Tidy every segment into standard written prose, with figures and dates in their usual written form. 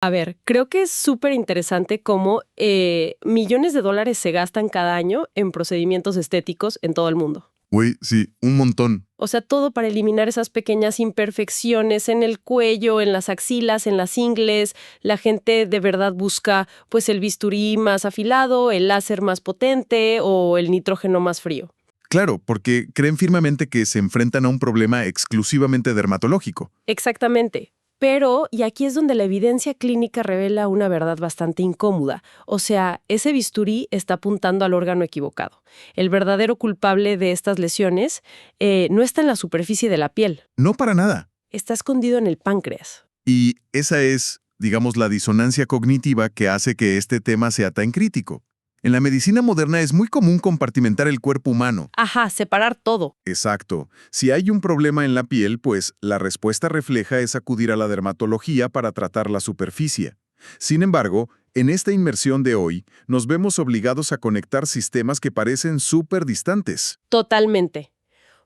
A ver, creo que es súper interesante cómo millones de dólares se gastan cada año en procedimientos estéticos en todo el mundo. Uy, sí, un montón. O sea, todo para eliminar esas pequeñas imperfecciones en el cuello, en las axilas, en las ingles. La gente de verdad busca, pues, el bisturí más afilado, el láser más potente o el nitrógeno más frío. Claro, porque creen firmemente que se enfrentan a un problema exclusivamente dermatológico. Exactamente. Pero, y aquí es donde la evidencia clínica revela una verdad bastante incómoda. O sea, ese bisturí está apuntando al órgano equivocado. El verdadero culpable de estas lesiones no está en la superficie de la piel, No para nada. está escondido en el páncreas. Y esa es, digamos, la disonancia cognitiva que hace que este tema sea tan crítico. En la medicina moderna es muy común compartimentar el cuerpo humano. Ajá, separar todo. Exacto. Si hay un problema en la piel, pues la respuesta refleja es acudir a la dermatología para tratar la superficie. Sin embargo, en esta inmersión de hoy, nos vemos obligados a conectar sistemas que parecen súper distantes. Totalmente.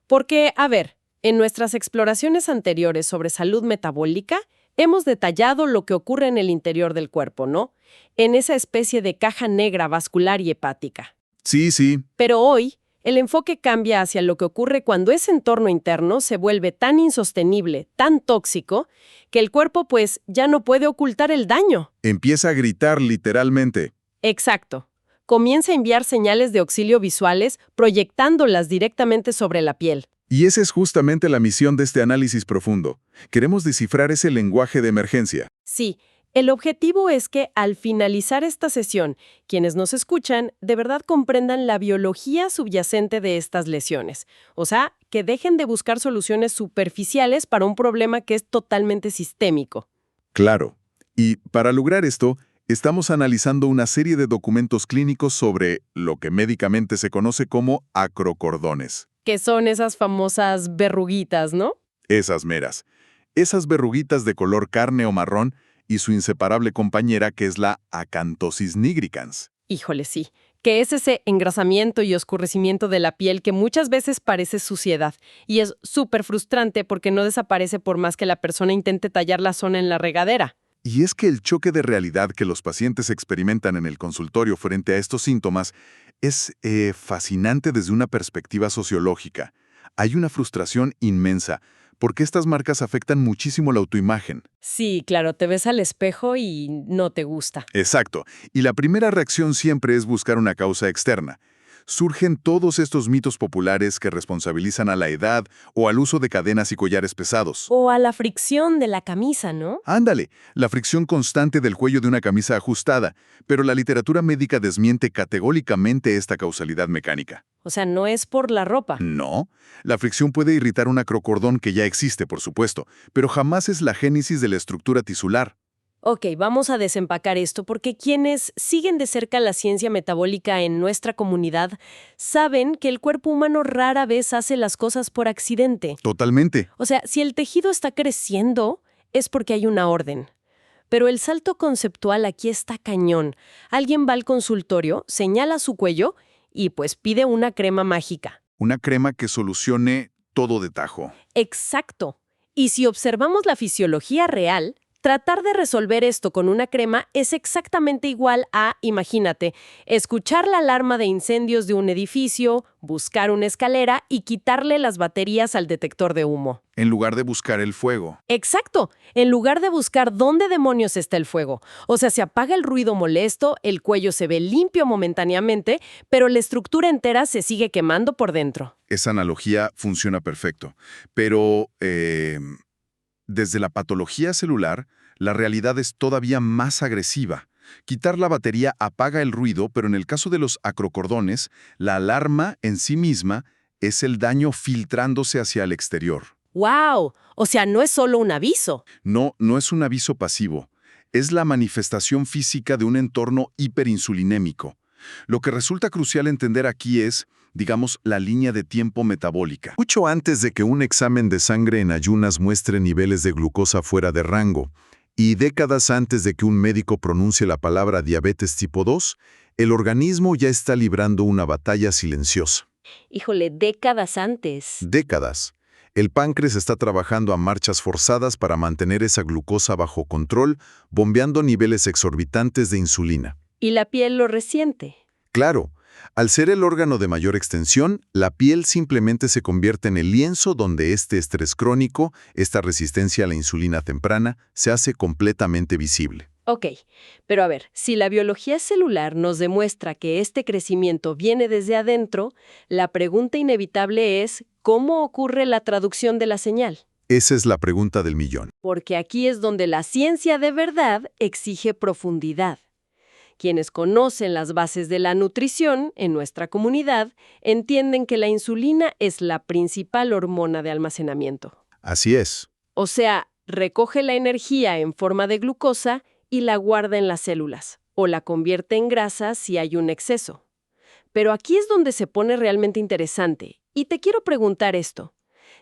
Porque, a ver, en nuestras exploraciones anteriores sobre salud metabólica, hemos detallado lo que ocurre en el interior del cuerpo, ¿no? En esa especie de caja negra vascular y hepática. Sí, sí, Pero hoy, el enfoque cambia hacia lo que ocurre cuando ese entorno interno se vuelve tan insostenible, tan tóxico, que el cuerpo pues ya no puede ocultar el daño. empieza a gritar literalmente. Exacto. Comienza a enviar señales de auxilio visuales proyectándolas directamente sobre la piel. Y esa es justamente la misión de este análisis profundo. Queremos descifrar ese lenguaje de emergencia. Sí, el objetivo es que al finalizar esta sesión, quienes nos escuchan de verdad comprendan la biología subyacente de estas lesiones. O sea, que dejen de buscar soluciones superficiales para un problema que es totalmente sistémico. Claro. Y para lograr esto, estamos analizando una serie de documentos clínicos sobre lo que médicamente se conoce como acrocordones. Que son esas famosas verruguitas, ¿no? Esas meras. Esas verruguitas de color carne o marrón y su inseparable compañera que es la acanthosis nigricans. Híjole, sí. Que es ese engrasamiento y oscurecimiento de la piel que muchas veces parece suciedad. Y es súper frustrante porque no desaparece por más que la persona intente tallar la zona en la regadera. Y es que el choque de realidad que los pacientes experimentan en el consultorio frente a estos síntomas es fascinante desde una perspectiva sociológica. Hay una frustración inmensa, porque estas marcas afectan muchísimo la autoimagen. Sí, claro, te ves al espejo y no te gusta. Exacto. Y la primera reacción siempre es buscar una causa externa. Surgen todos estos mitos populares que responsabilizan a la edad o al uso de cadenas y collares pesados. O a la fricción de la camisa, ¿no? Ándale, la fricción constante del cuello de una camisa ajustada, pero la literatura médica desmiente categóricamente esta causalidad mecánica. O sea, no es por la ropa. No, la fricción puede irritar un acrocordón que ya existe, por supuesto, pero jamás es la génesis de la estructura tisular. Ok, vamos a desempacar esto porque quienes siguen de cerca la ciencia metabólica en nuestra comunidad saben que el cuerpo humano rara vez hace las cosas por accidente. Totalmente. O sea, si el tejido está creciendo, es porque hay una orden. Pero el salto conceptual aquí está cañón. Alguien va al consultorio, señala su cuello y pues pide una crema mágica. Una crema que solucione todo de tajo. Exacto. Y si observamos la fisiología real, tratar de resolver esto con una crema es exactamente igual a, imagínate, escuchar la alarma de incendios de un edificio, buscar una escalera y quitarle las baterías al detector de humo. En lugar de buscar el fuego. Exacto, en lugar de buscar dónde demonios está el fuego. O sea, se apaga el ruido molesto, el cuello se ve limpio momentáneamente, pero la estructura entera se sigue quemando por dentro. Esa analogía funciona perfecto. Pero, desde la patología celular, la realidad es todavía más agresiva. Quitar la batería apaga el ruido, pero en el caso de los acrocordones, la alarma en sí misma es el daño filtrándose hacia el exterior. ¡Wow! O sea, no es solo un aviso. No, no es un aviso pasivo. Es la manifestación física de un entorno hiperinsulinémico. Lo que resulta crucial entender aquí es, digamos, la línea de tiempo metabólica. Mucho antes de que un examen de sangre en ayunas muestre niveles de glucosa fuera de rango, y décadas antes de que un médico pronuncie la palabra diabetes tipo 2, el organismo ya está librando una batalla silenciosa. Híjole, décadas antes. Décadas. El páncreas está trabajando a marchas forzadas para mantener esa glucosa bajo control, bombeando niveles exorbitantes de insulina. Y la piel lo resiente. Claro, al ser el órgano de mayor extensión, la piel simplemente se convierte en el lienzo donde este estrés crónico, esta resistencia a la insulina temprana, se hace completamente visible. Ok, pero a ver, si la biología celular nos demuestra que este crecimiento viene desde adentro, la pregunta inevitable es, ¿cómo ocurre la traducción de la señal? Esa es la pregunta del millón. Porque aquí es donde la ciencia de verdad exige profundidad. Quienes conocen las bases de la nutrición en nuestra comunidad entienden que la insulina es la principal hormona de almacenamiento. Así es. O sea, recoge la energía en forma de glucosa y la guarda en las células, o la convierte en grasa si hay un exceso. Pero aquí es donde se pone realmente interesante, y te quiero preguntar esto.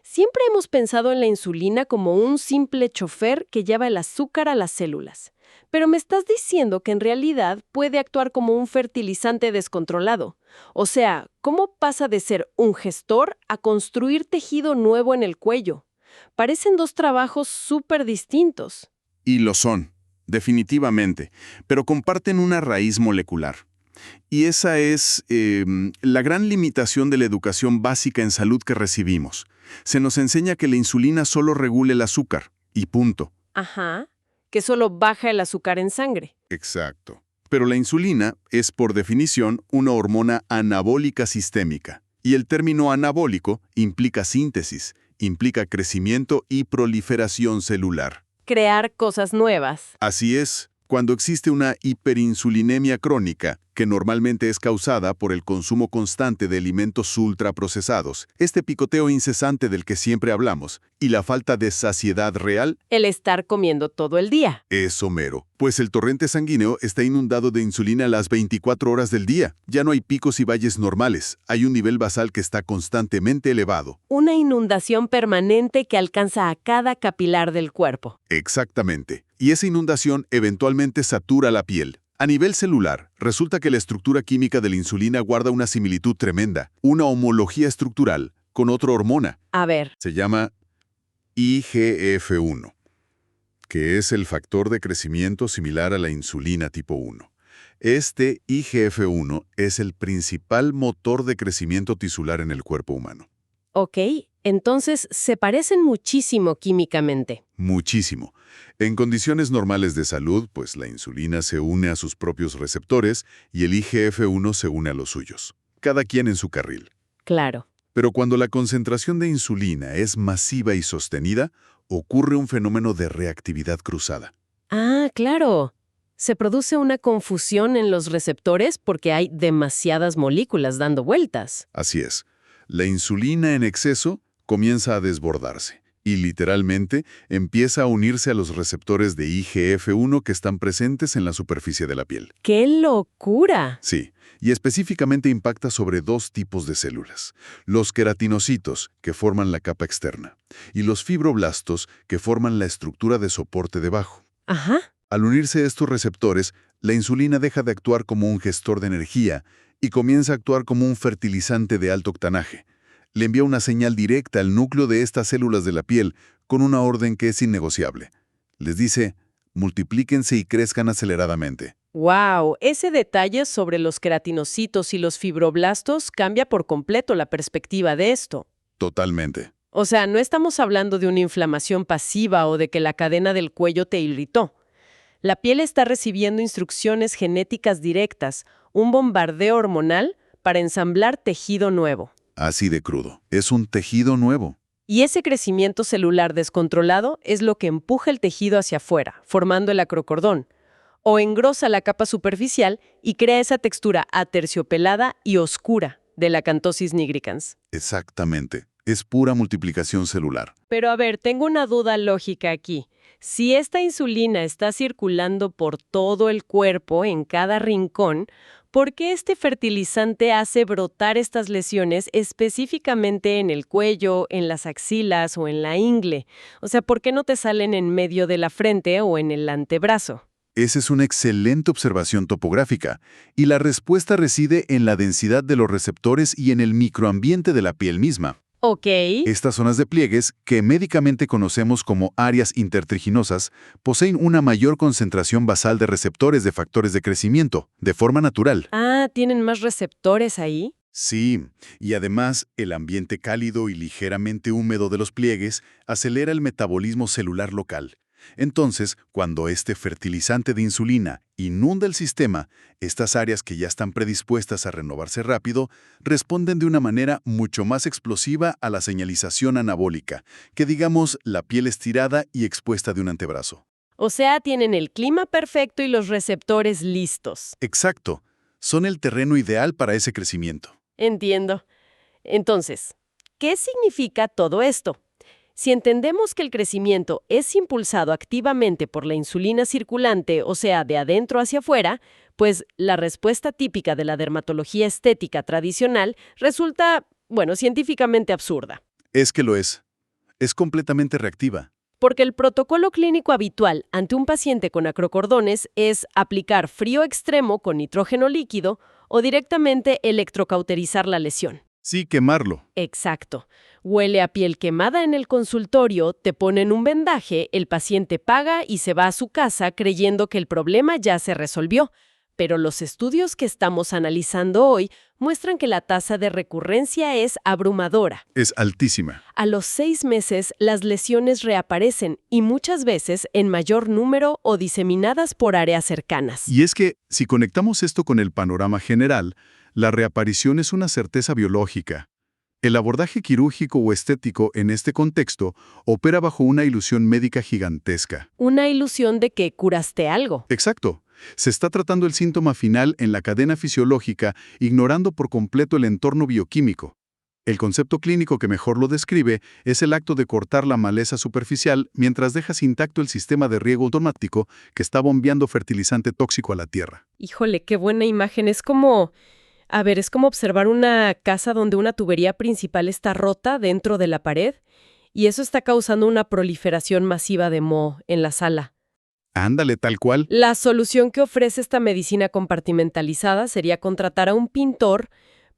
Siempre hemos pensado en la insulina como un simple chofer que lleva el azúcar a las células. Pero me estás diciendo que en realidad puede actuar como un fertilizante descontrolado. O sea, ¿cómo pasa de ser un gestor a construir tejido nuevo en el cuello? Parecen dos trabajos súper distintos. Y lo son, definitivamente, pero comparten una raíz molecular. Y esa es la gran limitación de la educación básica en salud que recibimos. Se nos enseña que la insulina solo regula el azúcar, y punto. Ajá, que solo baja el azúcar en sangre. Exacto. Pero la insulina es, por definición, una hormona anabólica sistémica. Y el término anabólico implica síntesis, implica crecimiento y proliferación celular. Crear cosas nuevas. Así es, cuando existe una hiperinsulinemia crónica, que normalmente es causada por el consumo constante de alimentos ultraprocesados, este picoteo incesante del que siempre hablamos, y la falta de saciedad real, El estar comiendo todo el día. es somero, pues el torrente sanguíneo está inundado de insulina las 24 horas del día. Ya no hay picos y valles normales, hay un nivel basal que está constantemente elevado. Una inundación permanente que alcanza a cada capilar del cuerpo. Exactamente. Y esa inundación eventualmente satura la piel. A nivel celular, resulta que la estructura química de la insulina guarda una similitud tremenda, una homología estructural con otra hormona. A ver, Se llama IGF-1, que es el factor de crecimiento similar a la insulina tipo 1. Este IGF-1 es el principal motor de crecimiento tisular en el cuerpo humano. ok, entonces se parecen muchísimo químicamente. Muchísimo. En condiciones normales de salud, pues la insulina se une a sus propios receptores y el IGF-1 se une a los suyos. Cada quien en su carril. Claro. Pero cuando la concentración de insulina es masiva y sostenida, ocurre un fenómeno de reactividad cruzada. Ah, claro. Se produce una confusión en los receptores porque hay demasiadas moléculas dando vueltas. Así es. La insulina en exceso comienza a desbordarse y literalmente empieza a unirse a los receptores de IGF-1 que están presentes en la superficie de la piel. ¡Qué locura! Sí, y específicamente impacta sobre dos tipos de células. Los queratinocitos, que forman la capa externa, y los fibroblastos, que forman la estructura de soporte debajo. Ajá. Al unirse estos receptores, la insulina deja de actuar como un gestor de energía y comienza a actuar como un fertilizante de alto octanaje. Le envía una señal directa al núcleo de estas células de la piel con una orden que es innegociable. Les dice, multiplíquense y crezcan aceleradamente. ¡Wow! Ese detalle sobre los queratinocitos y los fibroblastos cambia por completo la perspectiva de esto. Totalmente. O sea, no estamos hablando de una inflamación pasiva o de que la cadena del cuello te irritó. La piel está recibiendo instrucciones genéticas directas, un bombardeo hormonal para ensamblar tejido nuevo. Así de crudo. Es un tejido nuevo. Y ese crecimiento celular descontrolado es lo que empuja el tejido hacia afuera, formando el acrocordón, o engrosa la capa superficial y crea esa textura aterciopelada y oscura de la Acanthosis nigricans. Exactamente. Es pura multiplicación celular. Pero a ver, tengo una duda lógica aquí. Si esta insulina está circulando por todo el cuerpo, en cada rincón, ¿por qué este fertilizante hace brotar estas lesiones específicamente en el cuello, en las axilas o en la ingle? O sea, ¿por qué no te salen en medio de la frente o en el antebrazo? Esa es una excelente observación topográfica, y la respuesta reside en la densidad de los receptores y en el microambiente de la piel misma. Ok. Estas zonas de pliegues, que médicamente conocemos como áreas intertriginosas, poseen una mayor concentración basal de receptores de factores de crecimiento, de forma natural. Ah, ¿tienen más receptores ahí? Sí, y además el ambiente cálido y ligeramente húmedo de los pliegues acelera el metabolismo celular local. Entonces, cuando este fertilizante de insulina inunda el sistema, estas áreas que ya están predispuestas a renovarse rápido responden de una manera mucho más explosiva a la señalización anabólica, que digamos la piel estirada y expuesta de un antebrazo. O sea, tienen el clima perfecto y los receptores listos. Exacto, son el terreno ideal para ese crecimiento. Entiendo. Entonces, ¿qué significa todo esto? Si entendemos que el crecimiento es impulsado activamente por la insulina circulante, o sea, de adentro hacia afuera, pues la respuesta típica de la dermatología estética tradicional resulta, bueno, científicamente absurda. Es que lo es. Es completamente reactiva. Porque el protocolo clínico habitual ante un paciente con acrocordones es aplicar frío extremo con nitrógeno líquido o directamente electrocauterizar la lesión. Sí, quemarlo. Exacto. Huele a piel quemada en el consultorio, te ponen un vendaje, el paciente paga y se va a su casa creyendo que el problema ya se resolvió. Pero los estudios que estamos analizando hoy muestran que la tasa de recurrencia es abrumadora. Es altísima. A los 6 meses, las lesiones reaparecen y muchas veces en mayor número o diseminadas por áreas cercanas. Y es que, si conectamos esto con el panorama general, la reaparición es una certeza biológica. El abordaje quirúrgico o estético en este contexto opera bajo una ilusión médica gigantesca. Una ilusión de que curaste algo. Exacto. Se está tratando el síntoma final en la cadena fisiológica, ignorando por completo el entorno bioquímico. El concepto clínico que mejor lo describe es el acto de cortar la maleza superficial mientras dejas intacto el sistema de riego automático que está bombeando fertilizante tóxico a la tierra. Híjole, qué buena imagen. Es como observar una casa donde una tubería principal está rota dentro de la pared y eso está causando una proliferación masiva de moho en la sala. Ándale, tal cual. La solución que ofrece esta medicina compartimentalizada sería contratar a un pintor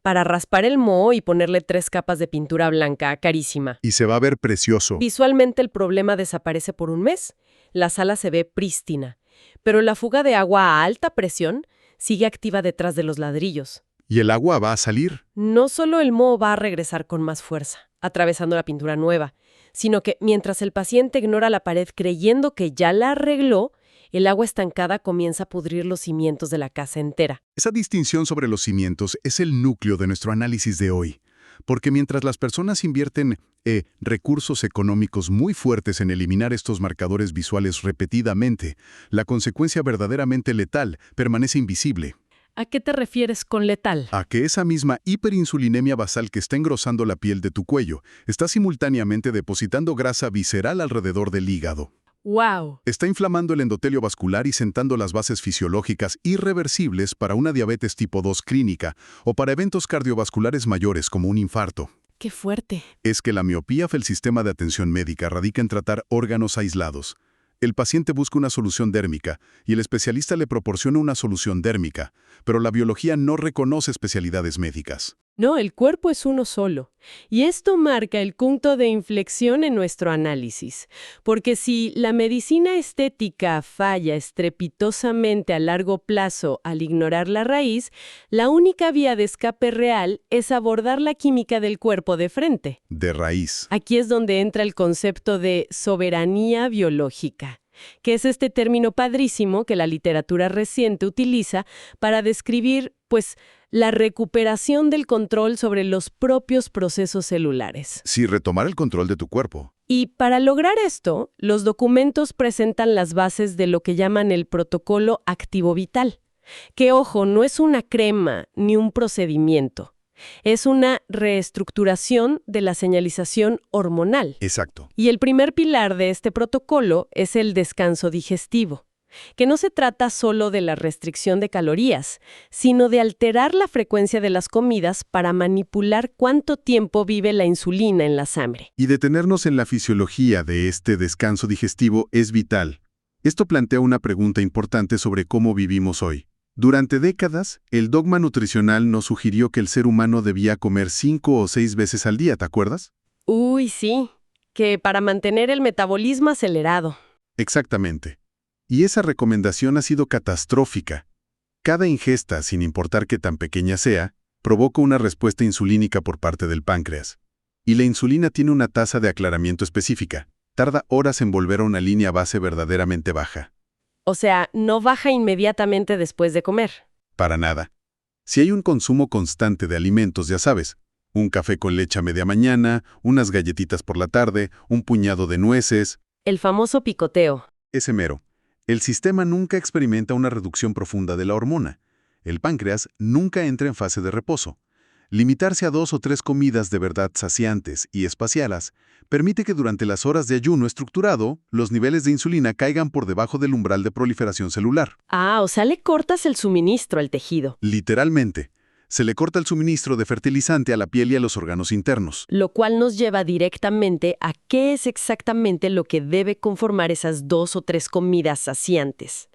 para raspar el moho y ponerle 3 capas de pintura blanca, carísima. Y se va a ver precioso. Visualmente el problema desaparece por un mes, la sala se ve prístina, pero la fuga de agua a alta presión sigue activa detrás de los ladrillos. Y el agua va a salir. No solo el moho va a regresar con más fuerza, atravesando la pintura nueva, sino que mientras el paciente ignora la pared creyendo que ya la arregló, el agua estancada comienza a pudrir los cimientos de la casa entera. Esa distinción sobre los cimientos es el núcleo de nuestro análisis de hoy. Porque mientras las personas invierten recursos económicos muy fuertes en eliminar estos marcadores visuales repetidamente, la consecuencia verdaderamente letal permanece invisible. ¿A qué te refieres con letal? A que esa misma hiperinsulinemia basal que está engrosando la piel de tu cuello está simultáneamente depositando grasa visceral alrededor del hígado. ¡Wow! Está inflamando el endotelio vascular y sentando las bases fisiológicas irreversibles para una diabetes tipo 2 clínica o para eventos cardiovasculares mayores como un infarto. ¡Qué fuerte! Es que la miopía del sistema de atención médica radica en tratar órganos aislados. El paciente busca una solución dérmica y el especialista le proporciona una solución dérmica, pero la biología no reconoce especialidades médicas. No, el cuerpo es uno solo. Y esto marca el punto de inflexión en nuestro análisis. Porque si la medicina estética falla estrepitosamente a largo plazo al ignorar la raíz, la única vía de escape real es abordar la química del cuerpo de frente. De raíz. Aquí es donde entra el concepto de soberanía biológica, que es este término padrísimo que la literatura reciente utiliza para describir, la recuperación del control sobre los propios procesos celulares. Sí, retomar el control de tu cuerpo. Y para lograr esto, los documentos presentan las bases de lo que llaman el protocolo activo vital, que, ojo, no es una crema ni un procedimiento. Es una reestructuración de la señalización hormonal. Exacto. Y el primer pilar de este protocolo es el descanso digestivo, que no se trata solo de la restricción de calorías, sino de alterar la frecuencia de las comidas para manipular cuánto tiempo vive la insulina en la sangre. Y detenernos en la fisiología de este descanso digestivo es vital. Esto plantea una pregunta importante sobre cómo vivimos hoy. Durante décadas, el dogma nutricional nos sugirió que el ser humano debía comer 5 o 6 veces al día, ¿te acuerdas? Uy, sí, que para mantener el metabolismo acelerado. Exactamente. Y esa recomendación ha sido catastrófica. Cada ingesta, sin importar qué tan pequeña sea, provoca una respuesta insulínica por parte del páncreas. Y la insulina tiene una tasa de aclaramiento específica. Tarda horas en volver a una línea base verdaderamente baja. O sea, no baja inmediatamente después de comer. Para nada. Si hay un consumo constante de alimentos, ya sabes, un café con leche a media mañana, unas galletitas por la tarde, un puñado de nueces, El famoso picoteo. ese mero. El sistema nunca experimenta una reducción profunda de la hormona. El páncreas nunca entra en fase de reposo. Limitarse a 2 o 3 comidas de verdad saciantes y espaciadas permite que durante las horas de ayuno estructurado, los niveles de insulina caigan por debajo del umbral de proliferación celular. Ah, o sea, le cortas el suministro al tejido. Literalmente, se le corta el suministro de fertilizante a la piel y a los órganos internos. Lo cual nos lleva directamente a qué es exactamente lo que debe conformar esas 2 o 3 comidas saciantes.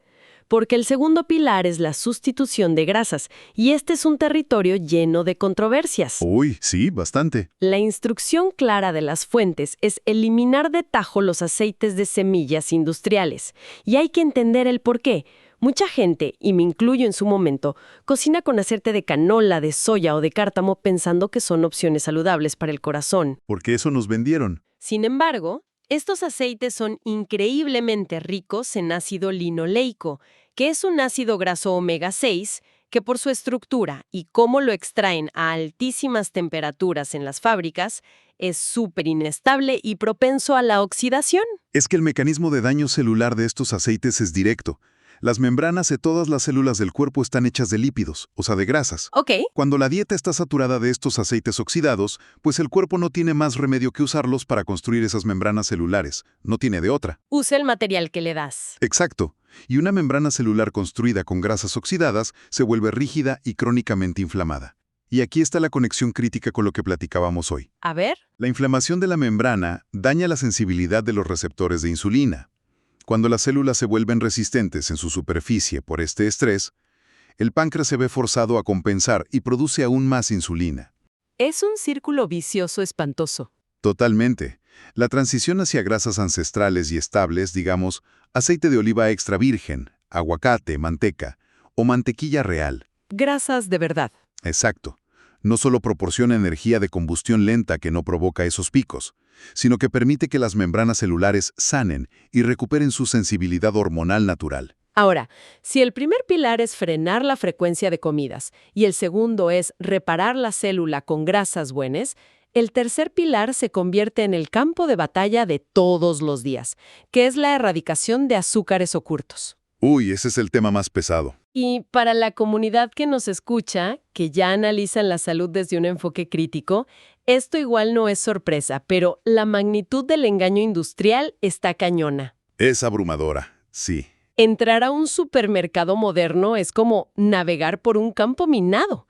Porque el segundo pilar es la sustitución de grasas, y este es un territorio lleno de controversias. Uy, sí, bastante. La instrucción clara de las fuentes es eliminar de tajo los aceites de semillas industriales, y hay que entender el por qué. Mucha gente, y me incluyo en su momento, cocina con aceite de canola, de soya o de cártamo pensando que son opciones saludables para el corazón. Porque eso nos vendieron. Sin embargo, estos aceites son increíblemente ricos en ácido linoleico, que es un ácido graso omega 6 que por su estructura y cómo lo extraen a altísimas temperaturas en las fábricas, es súper inestable y propenso a la oxidación. Es que el mecanismo de daño celular de estos aceites es directo. Las membranas de todas las células del cuerpo están hechas de lípidos, o sea, de grasas. Ok, Cuando la dieta está saturada de estos aceites oxidados, pues el cuerpo no tiene más remedio que usarlos para construir esas membranas celulares. No tiene de otra. usa el material que le das. Exacto. Y una membrana celular construida con grasas oxidadas se vuelve rígida y crónicamente inflamada. Y aquí está la conexión crítica con lo que platicábamos hoy. A ver, La inflamación de la membrana daña la sensibilidad de los receptores de insulina. Cuando las células se vuelven resistentes en su superficie por este estrés, el páncreas se ve forzado a compensar y produce aún más insulina. es un círculo vicioso espantoso. Totalmente. La transición hacia grasas ancestrales y estables, digamos, aceite de oliva extra virgen, aguacate, manteca o mantequilla real. Grasas de verdad. Exacto. No solo proporciona energía de combustión lenta que no provoca esos picos, sino que permite que las membranas celulares sanen y recuperen su sensibilidad hormonal natural. Ahora, si el primer pilar es frenar la frecuencia de comidas y el segundo es reparar la célula con grasas buenas, el tercer pilar se convierte en el campo de batalla de todos los días, que es la erradicación de azúcares ocultos. Uy, ese es el tema más pesado. Y para la comunidad que nos escucha, que ya analizan la salud desde un enfoque crítico, esto igual no es sorpresa, pero la magnitud del engaño industrial está cañona. Es abrumadora, sí. Entrar a un supermercado moderno es como navegar por un campo minado.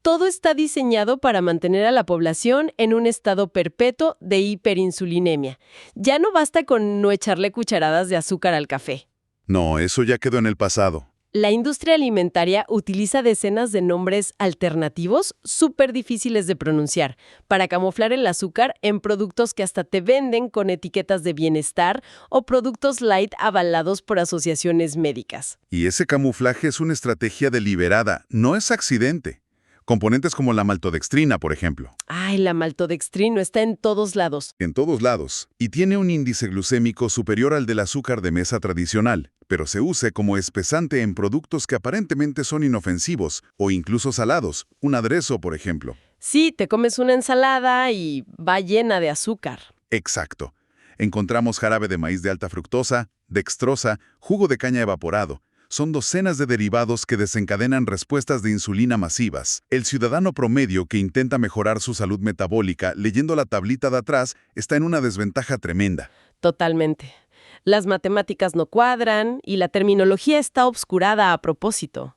Todo está diseñado para mantener a la población en un estado perpetuo de hiperinsulinemia. Ya no basta con no echarle cucharadas de azúcar al café. No, eso ya quedó en el pasado. La industria alimentaria utiliza decenas de nombres alternativos súper difíciles de pronunciar para camuflar el azúcar en productos que hasta te venden con etiquetas de bienestar o productos light avalados por asociaciones médicas. Y ese camuflaje es una estrategia deliberada, no es accidente. Componentes como la maltodextrina, por ejemplo. Ay, la maltodextrina está en todos lados. En todos lados. Y tiene un índice glucémico superior al del azúcar de mesa tradicional, pero se usa como espesante en productos que aparentemente son inofensivos o incluso salados, un aderezo, por ejemplo. Sí, te comes una ensalada y va llena de azúcar. Exacto. Encontramos jarabe de maíz de alta fructosa, dextrosa, jugo de caña evaporado. Son docenas de derivados que desencadenan respuestas de insulina masivas. El ciudadano promedio que intenta mejorar su salud metabólica leyendo la tablita de atrás está en una desventaja tremenda. Totalmente. Las matemáticas no cuadran y la terminología está obscurada a propósito.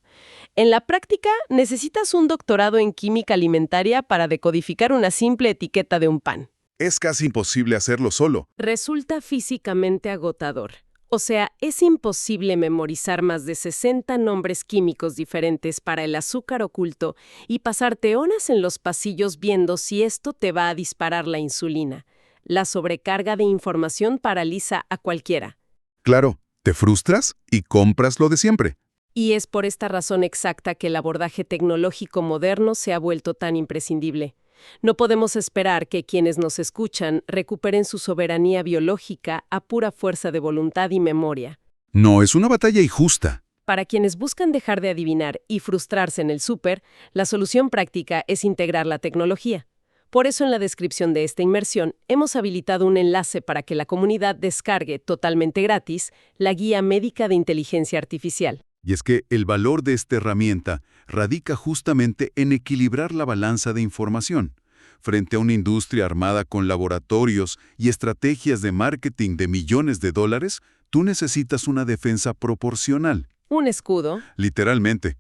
En la práctica, necesitas un doctorado en química alimentaria para decodificar una simple etiqueta de un pan. Es casi imposible hacerlo solo. Resulta físicamente agotador. O sea, es imposible memorizar más de 60 nombres químicos diferentes para el azúcar oculto y pasarte horas en los pasillos viendo si esto te va a disparar la insulina. La sobrecarga de información paraliza a cualquiera. Claro, te frustras y compras lo de siempre. Y es por esta razón exacta que el abordaje tecnológico moderno se ha vuelto tan imprescindible. No podemos esperar que quienes nos escuchan recuperen su soberanía biológica a pura fuerza de voluntad y memoria. No, es una batalla injusta. Para quienes buscan dejar de adivinar y frustrarse en el súper, la solución práctica es integrar la tecnología. Por eso en la descripción de esta inmersión hemos habilitado un enlace para que la comunidad descargue totalmente gratis la Guía Médica de Inteligencia Artificial. Y es que el valor de esta herramienta radica justamente en equilibrar la balanza de información. Frente a una industria armada con laboratorios y estrategias de marketing de millones de dólares, tú necesitas una defensa proporcional. Un escudo. Literalmente.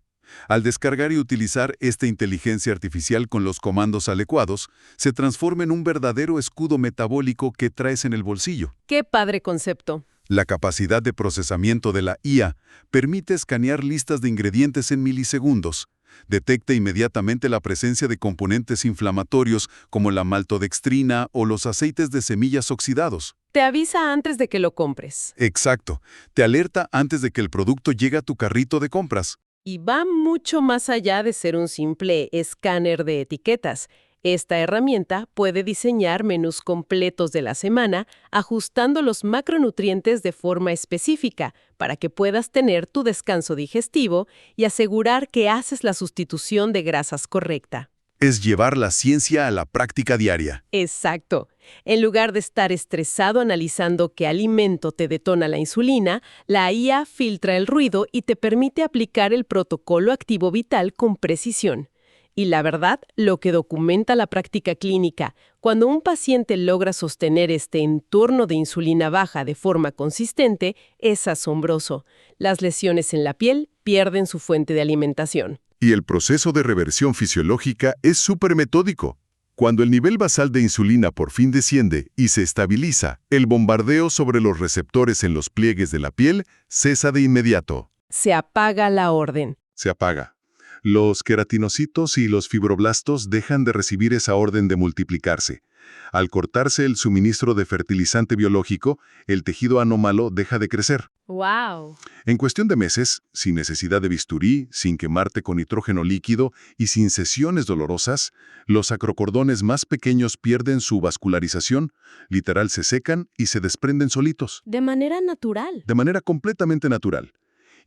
Al descargar y utilizar esta inteligencia artificial con los comandos adecuados, se transforma en un verdadero escudo metabólico que traes en el bolsillo. ¡Qué padre concepto! La capacidad de procesamiento de la IA permite escanear listas de ingredientes en milisegundos. Detecta inmediatamente la presencia de componentes inflamatorios como la maltodextrina o los aceites de semillas oxidados. Te avisa antes de que lo compres. Exacto. Te alerta antes de que el producto llegue a tu carrito de compras. Y va mucho más allá de ser un simple escáner de etiquetas. Esta herramienta puede diseñar menús completos de la semana, ajustando los macronutrientes de forma específica para que puedas tener tu descanso digestivo y asegurar que haces la sustitución de grasas correcta. Es llevar la ciencia a la práctica diaria. Exacto. En lugar de estar estresado analizando qué alimento te detona la insulina, la IA filtra el ruido y te permite aplicar el protocolo activo vital con precisión. Y la verdad, lo que documenta la práctica clínica, cuando un paciente logra sostener este entorno de insulina baja de forma consistente, es asombroso. Las lesiones en la piel pierden su fuente de alimentación. Y el proceso de reversión fisiológica es súper metódico. Cuando el nivel basal de insulina por fin desciende y se estabiliza, el bombardeo sobre los receptores en los pliegues de la piel cesa de inmediato. Se apaga la orden. Se apaga. Los queratinocitos y los fibroblastos dejan de recibir esa orden de multiplicarse. Al cortarse el suministro de fertilizante biológico, el tejido anómalo deja de crecer. ¡Wow! En cuestión de meses, sin necesidad de bisturí, sin quemarte con nitrógeno líquido y sin sesiones dolorosas, los acrocordones más pequeños pierden su vascularización, literal se secan y se desprenden solitos. De manera natural. De manera completamente natural.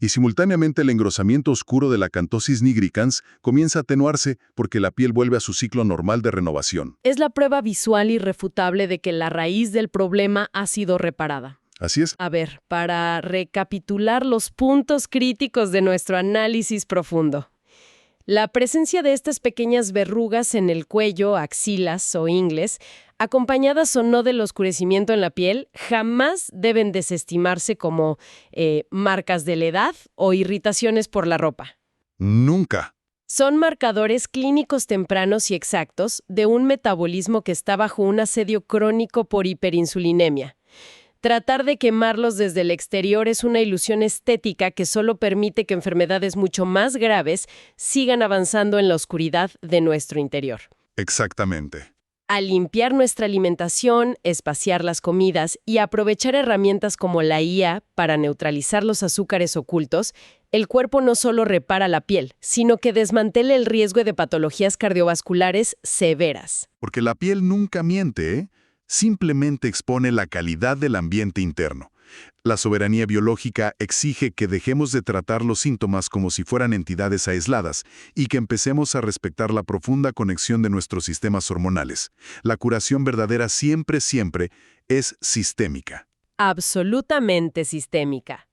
Y simultáneamente el engrosamiento oscuro de la acanthosis nigricans comienza a atenuarse porque la piel vuelve a su ciclo normal de renovación. Es la prueba visual irrefutable de que la raíz del problema ha sido reparada. Así es. A ver, para recapitular los puntos críticos de nuestro análisis profundo. La presencia de estas pequeñas verrugas en el cuello, axilas o ingles, acompañadas o no del oscurecimiento en la piel, jamás deben desestimarse como marcas de la edad o irritaciones por la ropa. Nunca. Son marcadores clínicos tempranos y exactos de un metabolismo que está bajo un asedio crónico por hiperinsulinemia. Tratar de quemarlos desde el exterior es una ilusión estética que solo permite que enfermedades mucho más graves sigan avanzando en la oscuridad de nuestro interior. Exactamente. Al limpiar nuestra alimentación, espaciar las comidas y aprovechar herramientas como la IA para neutralizar los azúcares ocultos, el cuerpo no solo repara la piel, sino que desmantela el riesgo de patologías cardiovasculares severas. Porque la piel nunca miente, ¿eh? Simplemente expone la calidad del ambiente interno. La soberanía biológica exige que dejemos de tratar los síntomas como si fueran entidades aisladas y que empecemos a respetar la profunda conexión de nuestros sistemas hormonales. La curación verdadera siempre es sistémica. Absolutamente sistémica.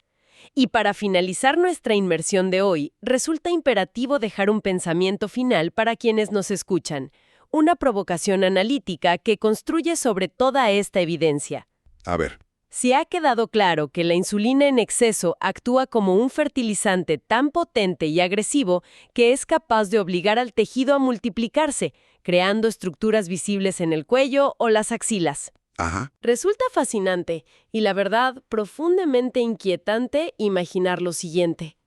Y para finalizar nuestra inmersión de hoy, resulta imperativo dejar un pensamiento final para quienes nos escuchan. Una provocación analítica que construye sobre toda esta evidencia. A ver. Si ha quedado claro que la insulina en exceso actúa como un fertilizante tan potente y agresivo que es capaz de obligar al tejido a multiplicarse, creando estructuras visibles en el cuello o las axilas. Ajá. Resulta fascinante y, la verdad, profundamente inquietante imaginar lo siguiente.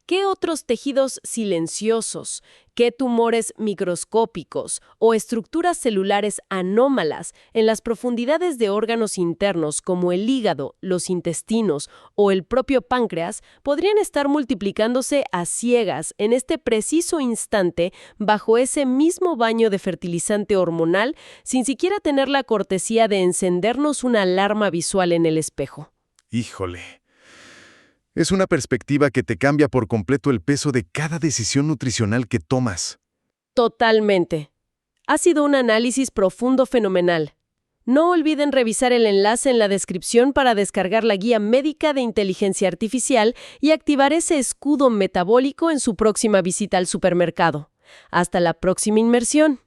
¿Qué otros tejidos silenciosos, qué tumores microscópicos o estructuras celulares anómalas en las profundidades de órganos internos como el hígado, los intestinos o el propio páncreas podrían estar multiplicándose a ciegas en este preciso instante bajo ese mismo baño de fertilizante hormonal sin siquiera tener la cortesía de encendernos una alarma visual en el espejo? Híjole. Es una perspectiva que te cambia por completo el peso de cada decisión nutricional que tomas. Totalmente. Ha sido un análisis profundo fenomenal. No olviden revisar el enlace en la descripción para descargar la guía médica de inteligencia artificial y activar ese escudo metabólico en su próxima visita al supermercado. Hasta la próxima inmersión.